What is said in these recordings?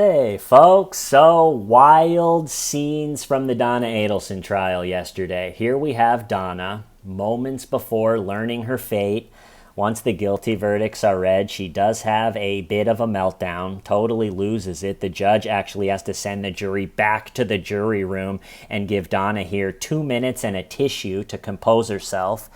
Hey folks, so wild scenes from the Donna Adelson trial yesterday. Here we have Donna, moments before learning her fate. Once the guilty verdicts are read, she does have a bit of a meltdown, totally loses it. The judge actually has to send the jury back to the jury room and give Donna here 2 minutes and a tissue to compose herself.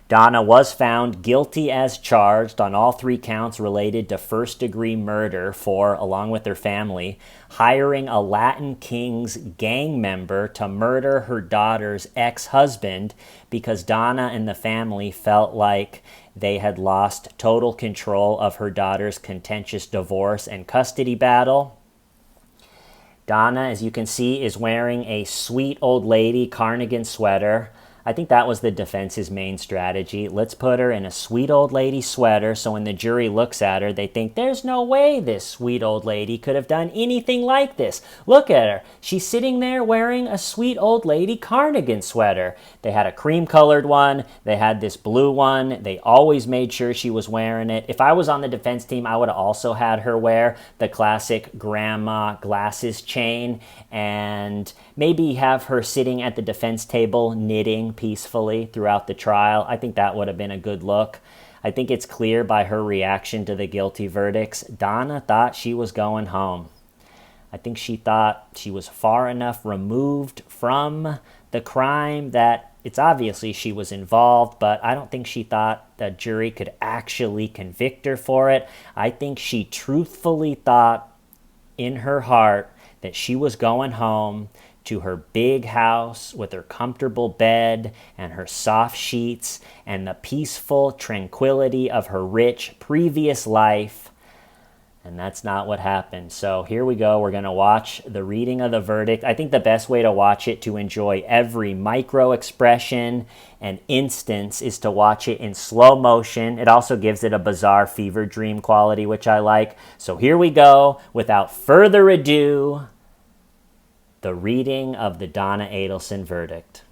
Donna was found guilty as charged on all 3 counts related to first-degree murder for, along with her family, hiring a Latin Kings gang member to murder her daughter's ex-husband because Donna and the family felt like they had lost total control of her daughter's contentious divorce and custody battle. Donna, as you can see, is wearing a sweet old lady cardigan sweater. I think that was the defense's main strategy. Let's put her in a sweet old lady sweater so when the jury looks at her, they think there's no way this sweet old lady could have done anything like this. Look at her. She's sitting there wearing a sweet old lady cardigan sweater. They had a cream-colored one. They had this blue one. They always made sure she was wearing it. If I was on the defense team, I would have also had her wear the classic grandma glasses chain and maybe have her sitting at the defense table knitting peacefully throughout the trial. I think that would have been a good look. I think it's clear by her reaction to the guilty verdicts, Donna thought she was going home. I think she thought she was far enough removed from the crime that it's obviously she was involved, but I don't think she thought the jury could actually convict her for it. I think she truthfully thought in her heart that she was going home to her big house with her comfortable bed and her soft sheets and the peaceful tranquility of her rich previous life. And that's not what happened. So here we go. We're going to watch the reading of the verdict. I think the best way to watch it, to enjoy every micro expression and instance, is to watch it in slow motion. It also gives it a bizarre fever dream quality, which I like. So here we go. Without further ado, the reading of the Donna Adelson verdict.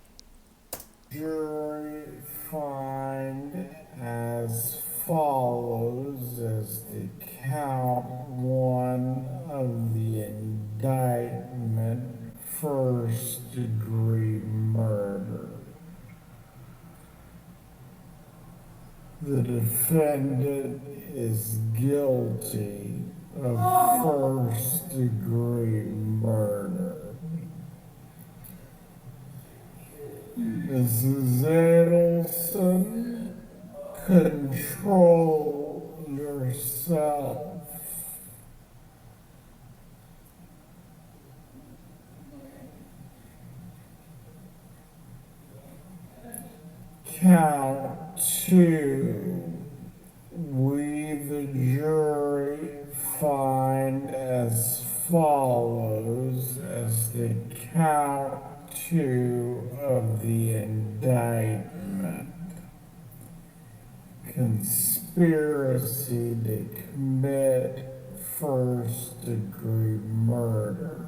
Jury find as follows as the count 1 of the indictment, first degree murder. The defendant is guilty of first degree murder. Mrs. Adelson, control yourself. Count 2. We, the jury, find as follows as the count 2 of the indictment. Conspiracy to commit first degree murder.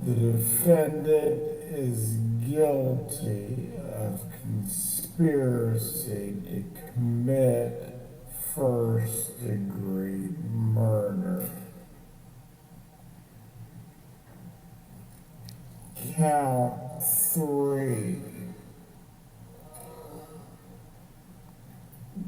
The defendant is guilty of conspiracy to commit first degree murder. Count 3.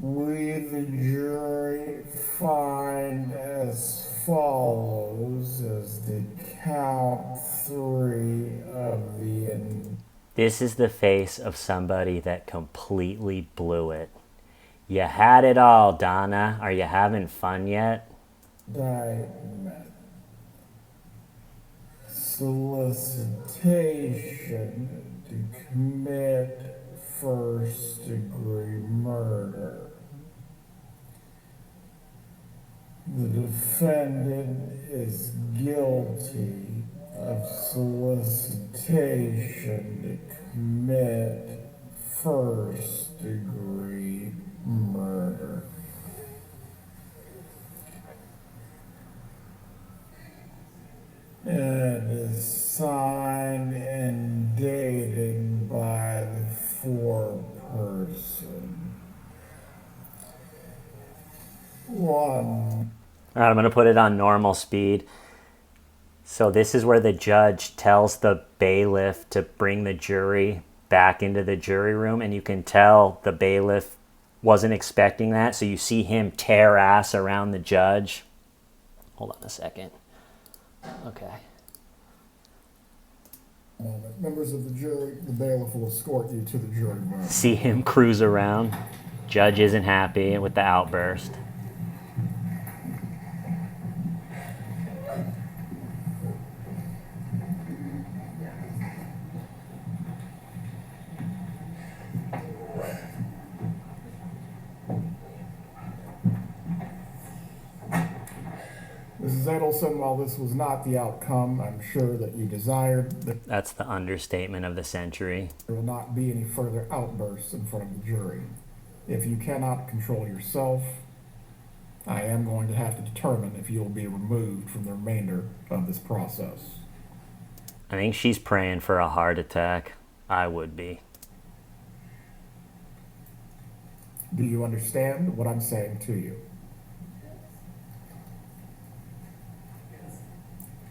We, the jury, find as follows as the count 3 of the indictment. This is the face of somebody that completely blew it. You had it all, Donna. Are you having fun yet? Solicitation to commit first degree murder. The defendant is guilty of solicitation to commit first degree murder. And is signed and dated by the foreperson. 1. All right, I'm going to put it on normal speed. So this is where the judge tells the bailiff to bring the jury back into the jury room, and you can tell the bailiff wasn't expecting that. So you see him tear ass around the judge. Hold on a second. Okay. Members of the jury, the bailiff will escort you to the jury room. See him cruise around. Judge isn't happy with the outburst. Mrs. Adelson, while this was not the outcome I'm sure that you desired, That's the understatement of the century. there will not be any further outbursts in front of the jury. If you cannot control yourself, I am going to have to determine if you'll be removed from the remainder of this process. I think she's praying for a heart attack. I would be. Do you understand what I'm saying to you?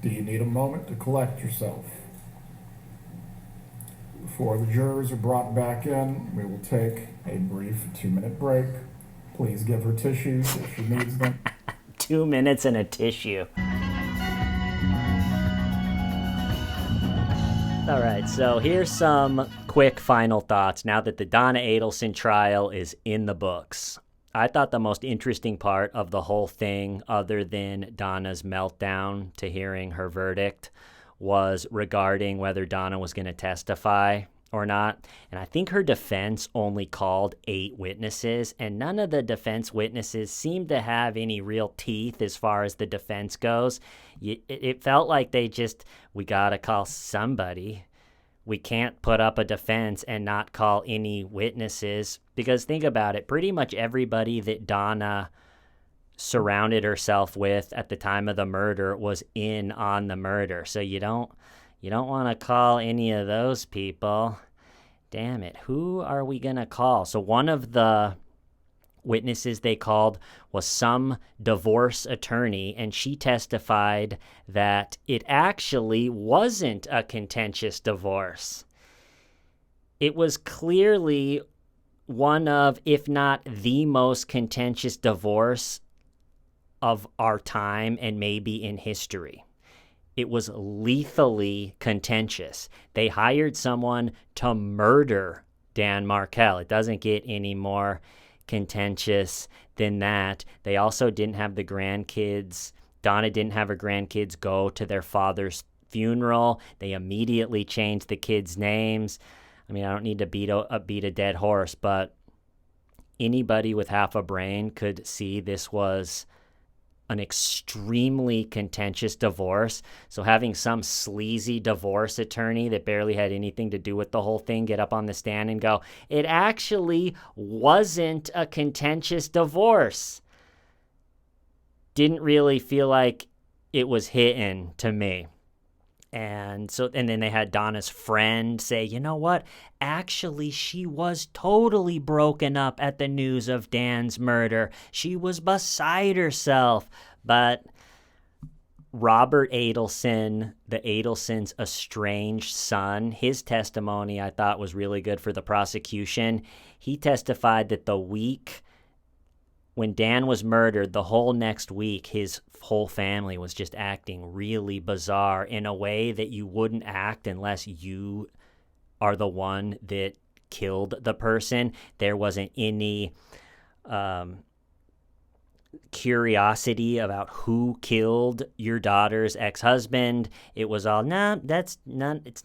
Do you need a moment to collect yourself? Before the jurors are brought back in, we will take a brief 2-minute break. Please give her tissues if she needs them. 2 minutes and a tissue. All right, so here's some quick final thoughts now that the Donna Adelson trial is in the books. I thought the most interesting part of the whole thing, other than Donna's meltdown to hearing her verdict, was regarding whether Donna was going to testify or not. And I think her defense only called 8 witnesses, and none of the defense witnesses seemed to have any real teeth as far as the defense goes. It felt like we got to call somebody. We can't put up a defense and not call any witnesses, because think about it, pretty much everybody that Donna surrounded herself with at the time of the murder was in on the murder. So you don't want to call any of those people. Damn it, who are we going to call? So one of the witnesses they called was some divorce attorney, and she testified that it actually wasn't a contentious divorce. It was clearly one of, if not the most contentious divorce of our time and maybe in history. It was lethally contentious. They hired someone to murder Dan Markel. It doesn't get any more contentious than that. They also didn't have the grandkids. Donna didn't have her grandkids go to their father's funeral. They immediately changed the kids' names. I mean, I don't need to beat a dead horse, but anybody with half a brain could see this was an extremely contentious divorce. So having some sleazy divorce attorney that barely had anything to do with the whole thing get up on the stand and go, it actually wasn't a contentious divorce, didn't really feel like it was hitting to me. And then they had Donna's friend say, you know what? Actually, she was totally broken up at the news of Dan's murder. She was beside herself. But Robert Adelson, the Adelsons' estranged son, his testimony I thought was really good for the prosecution. He testified that the week when Dan was murdered, the whole next week, his whole family was just acting really bizarre in a way that you wouldn't act unless you are the one that killed the person. There wasn't any curiosity about who killed your daughter's ex-husband. It was all, it's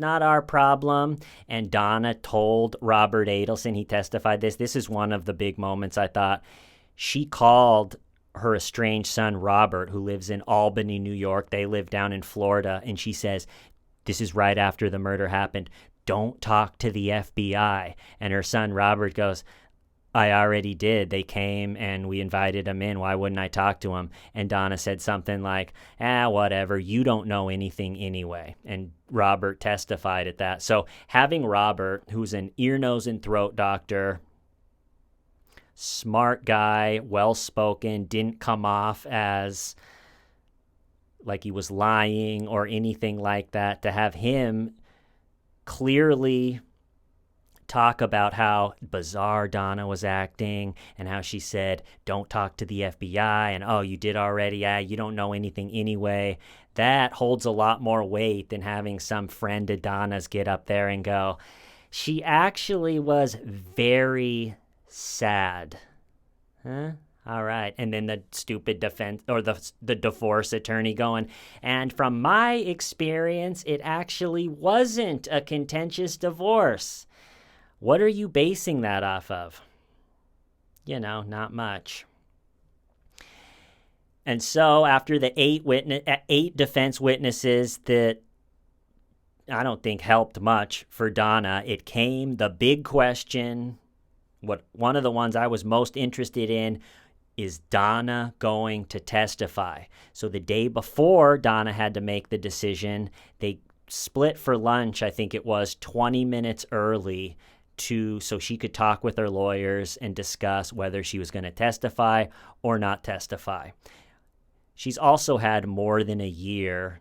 not our problem. And Donna told Robert Adelson, he testified this is one of the big moments I thought. She called her estranged son, Robert, who lives in Albany, New York. They live down in Florida. And she says, this is right after the murder happened. Don't talk to the FBI. And her son, Robert, goes, I already did. They came and we invited them in. Why wouldn't I talk to them? And Donna said something like, whatever. You don't know anything anyway. And Robert testified at that. So having Robert, who's an ear, nose, and throat doctor, smart guy, well-spoken, didn't come off as like he was lying or anything like that, to have him clearly talk about how bizarre Donna was acting and how she said, don't talk to the FBI, and oh, you did already, yeah, you don't know anything anyway. That holds a lot more weight than having some friend of Donna's get up there and go, she actually was very sad. Huh? All right. And then the stupid defense or the divorce attorney going, and from my experience, it actually wasn't a contentious divorce. What are you basing that off of? Not much. And so after the eight defense witnesses that I don't think helped much for Donna, it came the big question. One of the ones I was most interested in is Donna going to testify? So the day before Donna had to make the decision, they split for lunch, I think it was 20 minutes early, so she could talk with her lawyers and discuss whether she was going to testify or not testify. She's also had more than a year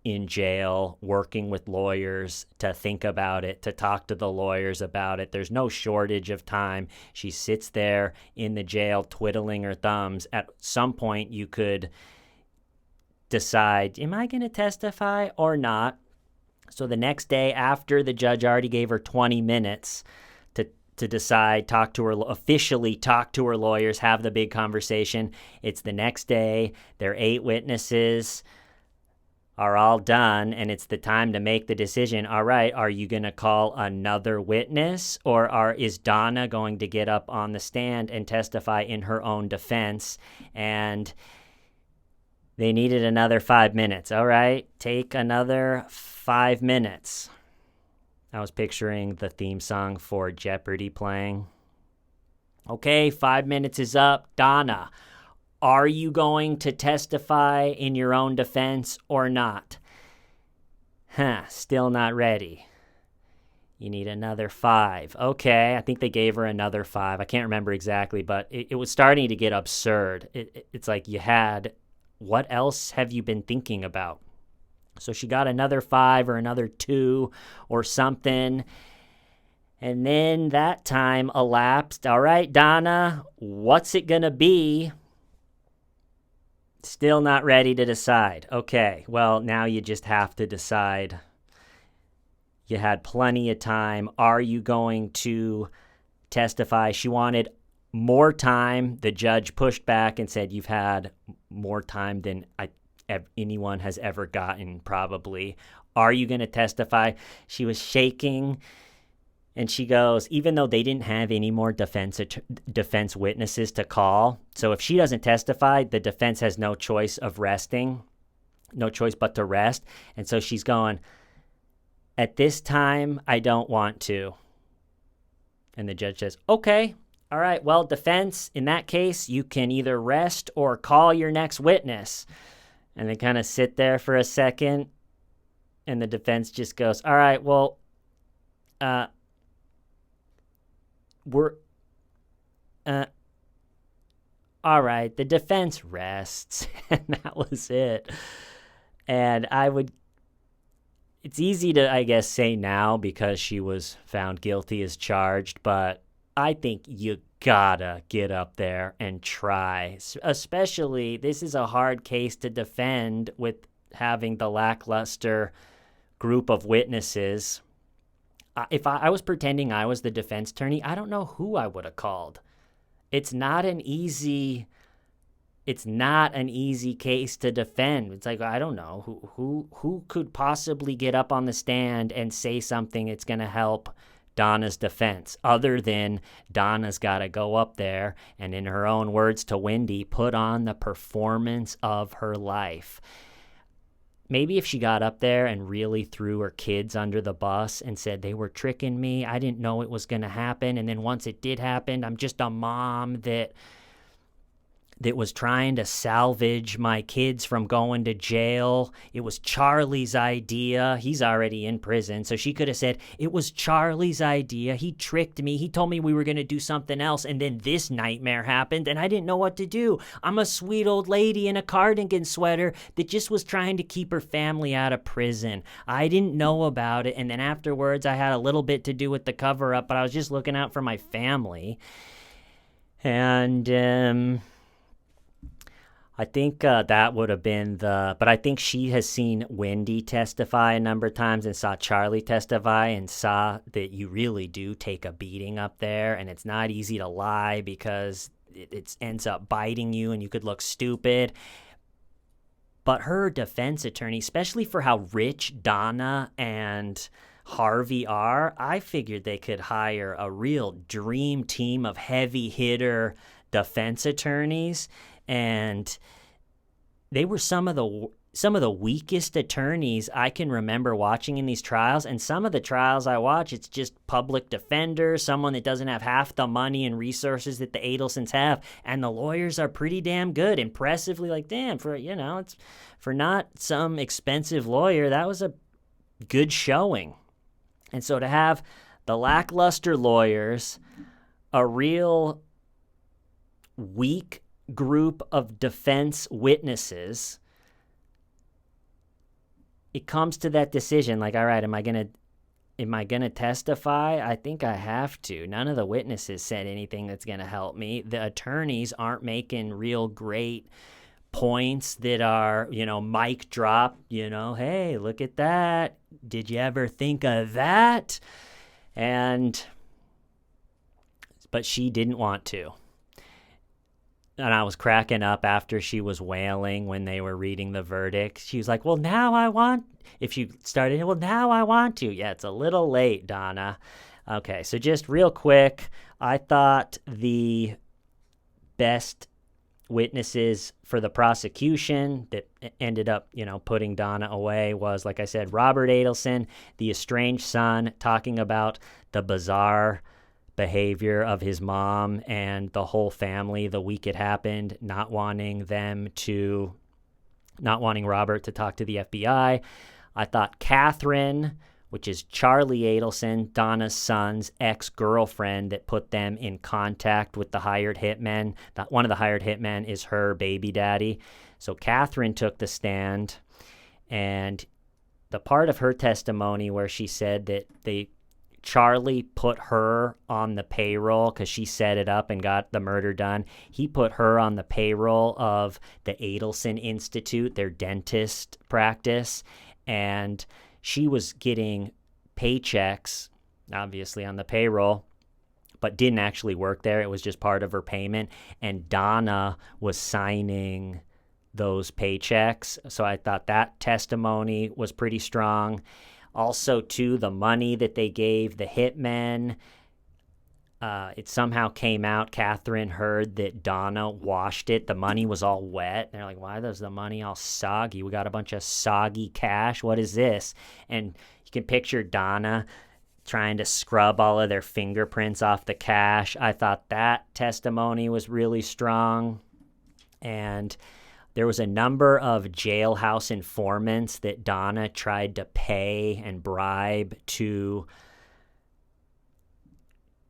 in jail working with lawyers to think about it, to talk to the lawyers about it. There's no shortage of time. She sits there in the jail twiddling her thumbs. At some point, you could decide, am I going to testify or not? So the next day, after the judge already gave her 20 minutes to decide, officially talk to her lawyers, have the big conversation, it's the next day. Their 8 witnesses are all done, and it's the time to make the decision. All right, are you going to call another witness, or is Donna going to get up on the stand and testify in her own defense? And they needed another 5 minutes. All right, take another 5 minutes. I was picturing the theme song for Jeopardy playing. Okay, 5 minutes is up. Donna, are you going to testify in your own defense or not? Still not ready. You need another 5. Okay, I think they gave her another 5. I can't remember exactly, but it was starting to get absurd. It's like what else have you been thinking about? So she got another 5 or another 2 or something. And then that time elapsed. All right, Donna, what's it going to be? Still not ready to decide. Okay, well, now you just have to decide. You had plenty of time. Are you going to testify? She wanted more time. The judge pushed back and said, you've had more time than anyone has ever gotten, probably. Are you going to testify? She was shaking, and she goes, even though they didn't have any more defense witnesses to call, so if she doesn't testify, the defense has no choice but to rest. And so she's going, at this time, I don't want to. And the judge says, okay, all right, well, defense, in that case, you can either rest or call your next witness. And they kind of sit there for a second, and the defense just goes, all right, well, all right, the defense rests. And that was it. And it's easy to, I guess, say now because she was found guilty as charged, but I think you gotta get up there and try. Especially, this is a hard case to defend with having the lackluster group of witnesses. If I was pretending I was the defense attorney, I don't know who I would have called. It's not an easy case to defend. It's like, I don't know who could possibly get up on the stand and say something that's going to help Donna's defense, other than Donna's got to go up there and, in her own words to Wendy, put on the performance of her life. Maybe if she got up there and really threw her kids under the bus and said, they were tricking me, I didn't know it was going to happen, and then once it did happen, I'm just a mom that that was trying to salvage my kids from going to jail. It was Charlie's idea. He's already in prison. So she could have said, it was Charlie's idea. He tricked me. He told me we were going to do something else. And then this nightmare happened and I didn't know what to do. I'm a sweet old lady in a cardigan sweater that just was trying to keep her family out of prison. I didn't know about it. And then afterwards, I had a little bit to do with the cover up, but I was just looking out for my family. And, I think that would have been but I think she has seen Wendy testify a number of times and saw Charlie testify and saw that you really do take a beating up there and it's not easy to lie because it ends up biting you and you could look stupid. But her defense attorney, especially for how rich Donna and Harvey are, I figured they could hire a real dream team of heavy hitter defense attorneys. And they were some of the weakest attorneys I can remember watching in these trials. And some of the trials I watch, it's just public defender, someone that doesn't have half the money and resources that the Adelsons have. And the lawyers are pretty damn good, impressively like, damn, it's for not some expensive lawyer, that was a good showing. And so to have the lackluster lawyers, a real weak group of defense witnesses, it comes to that decision like, all right, am I gonna testify? I think I have to. None of the witnesses said anything that's gonna help me. The attorneys aren't making real great points that are, mic drop, hey, look at that. Did you ever think of that? But she didn't want to. And I was cracking up after she was wailing when they were reading the verdict. She was like, well, now I want, if you started, well, now I want to. Yeah, it's a little late, Donna. Okay, so just real quick, I thought the best witnesses for the prosecution that ended up, putting Donna away was, like I said, Robert Adelson, the estranged son, talking about the bizarre behavior of his mom and the whole family the week it happened, not wanting Robert to talk to the FBI. I thought Catherine, which is Charlie Adelson, Donna's son's ex-girlfriend that put them in contact with the hired hitmen. One of the hired hitmen is her baby daddy. So Catherine took the stand, and the part of her testimony where she said that Charlie put her on the payroll because she set it up and got the murder done. He put her on the payroll of the Adelson Institute, their dentist practice, and she was getting paychecks, obviously on the payroll, but didn't actually work there. It was just part of her payment, and Donna was signing those paychecks. So I thought that testimony was pretty strong. Also, too, the money that they gave the hitmen, it somehow came out. Catherine heard that Donna washed it. The money was all wet. They're like, why is the money all soggy? We got a bunch of soggy cash. What is this? And you can picture Donna trying to scrub all of their fingerprints off the cash. I thought that testimony was really strong. And there was a number of jailhouse informants that Donna tried to pay and bribe to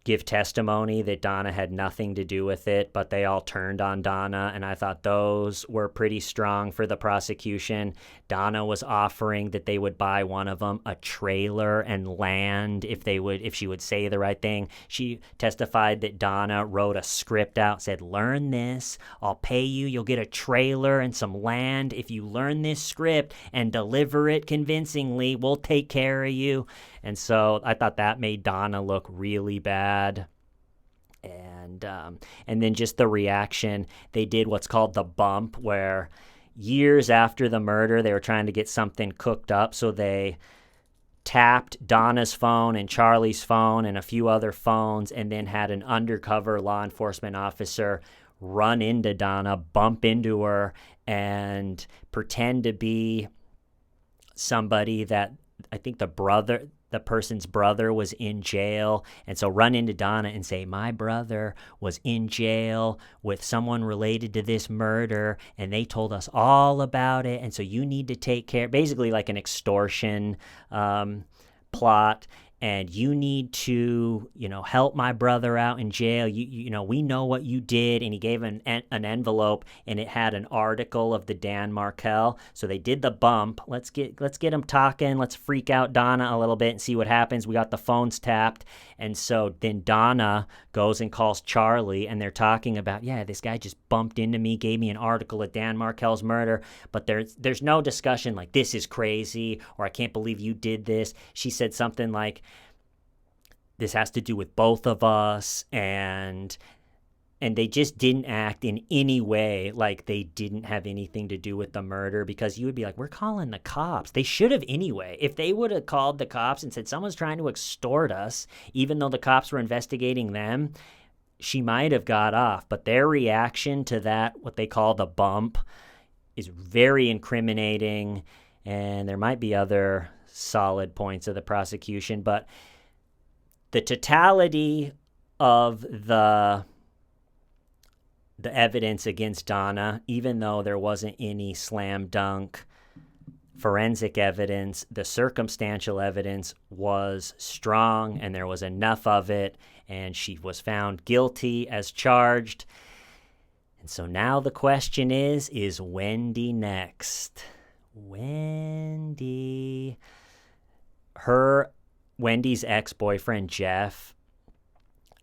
give testimony that Donna had nothing to do with it, but they all turned on Donna, and I thought those were pretty strong for the prosecution. Donna was offering that they would buy one of them a trailer and land if she would say the right thing. She testified that Donna wrote a script out, said, learn this, I'll pay you, you'll get a trailer and some land. If you learn this script and deliver it convincingly, we'll take care of you. And so I thought that made Donna look really bad. And then just the reaction, they did what's called the bump, where years after the murder, they were trying to get something cooked up. So they tapped Donna's phone and Charlie's phone and a few other phones, and then had an undercover law enforcement officer run into Donna, bump into her, and pretend to be somebody that I think the brother the person's brother was in jail. And so run into Donna and say, my brother was in jail with someone related to this murder, and they told us all about it. And so you need to take care, basically like an extortion plot. And you need to, help my brother out in jail. We know what you did. And he gave an envelope, and it had an article of the Dan Markel. So they did the bump. Let's get him talking. Let's freak out Donna a little bit and see what happens. We got the phones tapped. And so then Donna goes and calls Charlie, and they're talking about, this guy just bumped into me, gave me an article of Dan Markel's murder. But there's no discussion like, this is crazy, or I can't believe you did this. She said something like, this has to do with both of us, and they just didn't act in any way like they didn't have anything to do with the murder, because you would be like, we're calling the cops. They should have anyway. If they would have called the cops and said someone's trying to extort us, even though the cops were investigating them, she might have got off. But their reaction to that, what they call the bump, is very incriminating, and there might be other solid points of the prosecution, but the totality of the evidence against Donna, even though there wasn't any slam dunk forensic evidence, the circumstantial evidence was strong, and there was enough of it, and she was found guilty as charged. And so now the question is Wendy next? Wendy's ex-boyfriend, Jeff,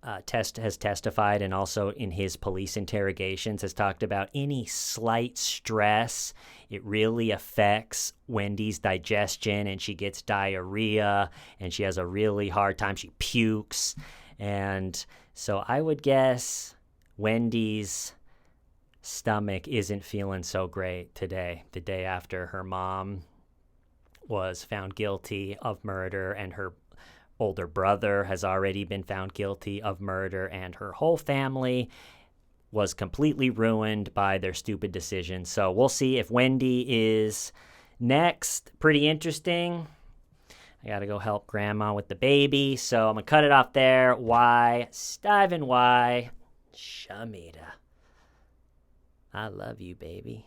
has testified, and also in his police interrogations has talked about any slight stress. It really affects Wendy's digestion, and she gets diarrhea, and she has a really hard time. She pukes. And so I would guess Wendy's stomach isn't feeling so great today, the day after her mom was found guilty of murder, and her older brother has already been found guilty of murder, and her whole family was completely ruined by their stupid decisions. So we'll see if Wendy is next. Pretty interesting. I got to go help Grandma with the baby, so I'm going to cut it off there. Why? Stivin' why? Shamita. I love you, baby.